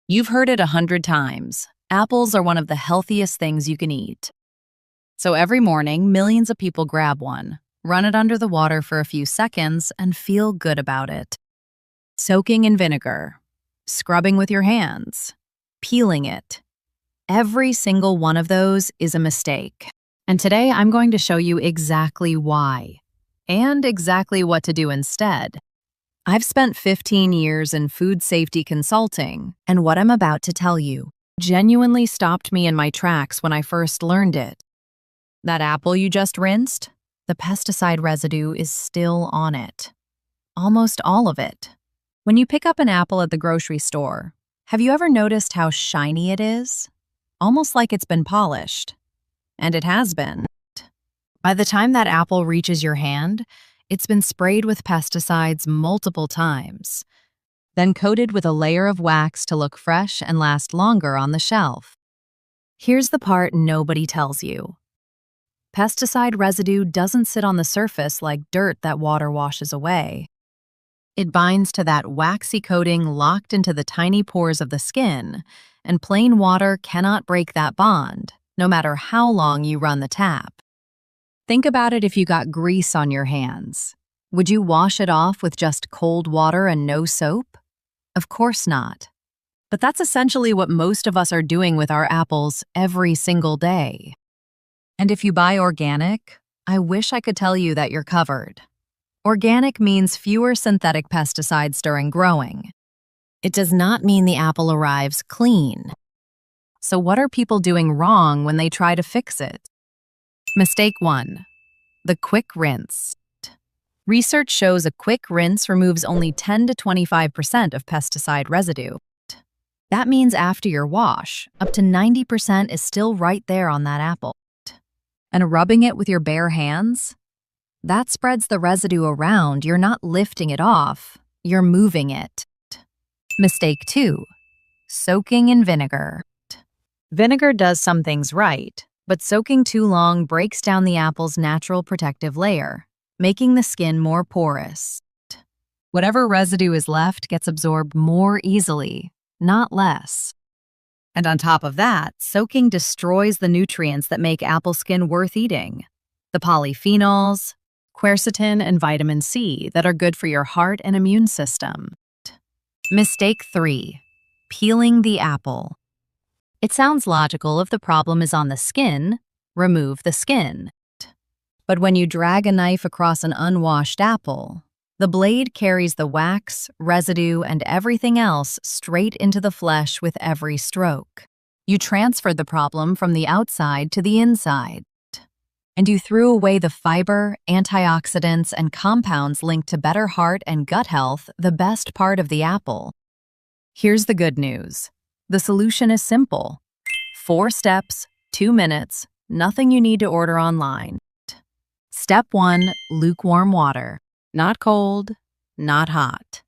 You've heard it 100 times. Apples are one of the healthiest things you can eat. So every morning, millions of people grab one, run it under the water for a few seconds, and feel good about it. Soaking in vinegar, scrubbing with your hands, peeling it. Every single one of those is a mistake. And today I'm going to show you exactly why, and exactly what to do instead. I've spent 15 years in food safety consulting, and what I'm about to tell you genuinely stopped me in my tracks when I first learned it. That apple you just rinsed, the pesticide residue is still on it. Almost all of it. When you pick up an apple at the grocery store, have you ever noticed how shiny it is? Almost like it's been polished. And it has been. By the time that apple reaches your hand, it's been sprayed with pesticides multiple times, then coated with a layer of wax to look fresh and last longer on the shelf. Here's the part nobody tells you. Pesticide residue doesn't sit on the surface like dirt that water washes away. It binds to that waxy coating locked into the tiny pores of the skin, and plain water cannot break that bond, no matter how long you run the tap. Think about it if you got grease on your hands. Would you wash it off with just cold water and no soap? Of course not. But that's essentially what most of us are doing with our apples every single day. And if you buy organic, I wish I could tell you that you're covered. Organic means fewer synthetic pesticides during growing. It does not mean the apple arrives clean. So what are people doing wrong when they try to fix it? Mistake 1. The quick rinse. Research shows a quick rinse removes only 10 to 25% of pesticide residue. That means after your wash, up to 90% is still right there on that apple. And rubbing it with your bare hands? That spreads the residue around. You're not lifting it off, you're moving it. Mistake 2. Soaking in vinegar. Vinegar does some things right, but soaking too long breaks down the apple's natural protective layer, making the skin more porous. Whatever residue is left gets absorbed more easily, not less. And on top of that, soaking destroys the nutrients that make apple skin worth eating. The polyphenols, quercetin, and vitamin C that are good for your heart and immune system. Mistake 3. Peeling the apple. It sounds logical if the problem is on the skin, remove the skin. But when you drag a knife across an unwashed apple, the blade carries the wax, residue, and everything else straight into the flesh with every stroke. You transferred the problem from the outside to the inside. And you threw away the fiber, antioxidants, and compounds linked to better heart and gut health, the best part of the apple. Here's the good news. The solution is simple. 4 steps, 2 minutes, nothing you need to order online. Step 1, lukewarm water. Not cold, not hot.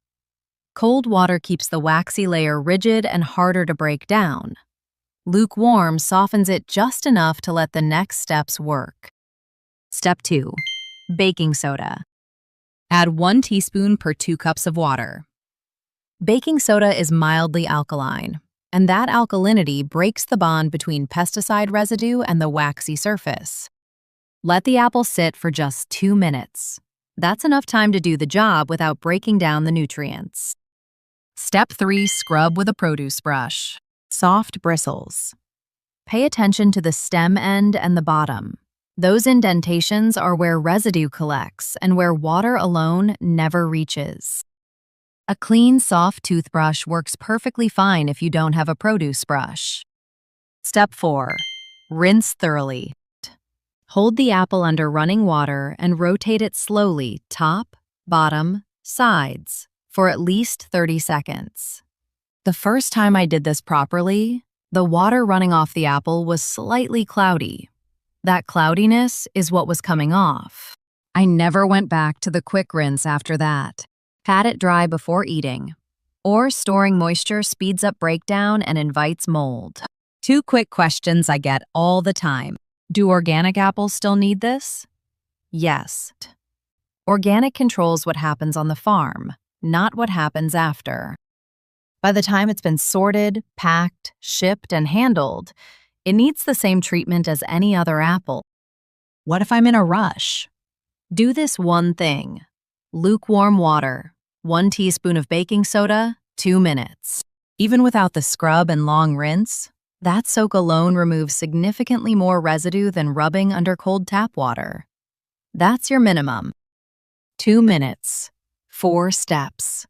Cold water keeps the waxy layer rigid and harder to break down. Lukewarm softens it just enough to let the next steps work. Step 2, baking soda. Add 1 teaspoon per 2 cups of water. Baking soda is mildly alkaline, and that alkalinity breaks the bond between pesticide residue and the waxy surface. Let the apple sit for just 2 minutes. That's enough time to do the job without breaking down the nutrients. Step 3, scrub with a produce brush. Soft bristles. Pay attention to the stem end and the bottom. Those indentations are where residue collects and where water alone never reaches. A clean, soft toothbrush works perfectly fine if you don't have a produce brush. Step 4. Rinse thoroughly. Hold the apple under running water and rotate it slowly, top, bottom, sides, for at least 30 seconds. The first time I did this properly, the water running off the apple was slightly cloudy. That cloudiness is what was coming off. I never went back to the quick rinse after that. Pat it dry before eating. Or storing moisture speeds up breakdown and invites mold. 2 quick questions I get all the time. Do organic apples still need this? Yes. Organic controls what happens on the farm, not what happens after. By the time it's been sorted, packed, shipped, and handled, it needs the same treatment as any other apple. What if I'm in a rush? Do this one thing. Lukewarm water, 1 teaspoon of baking soda, 2 minutes. Even without the scrub and long rinse, that soak alone removes significantly more residue than rubbing under cold tap water. That's your minimum. 2 minutes, 4 steps.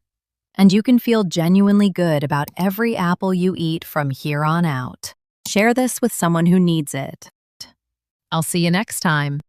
And you can feel genuinely good about every apple you eat from here on out. Share this with someone who needs it. I'll see you next time.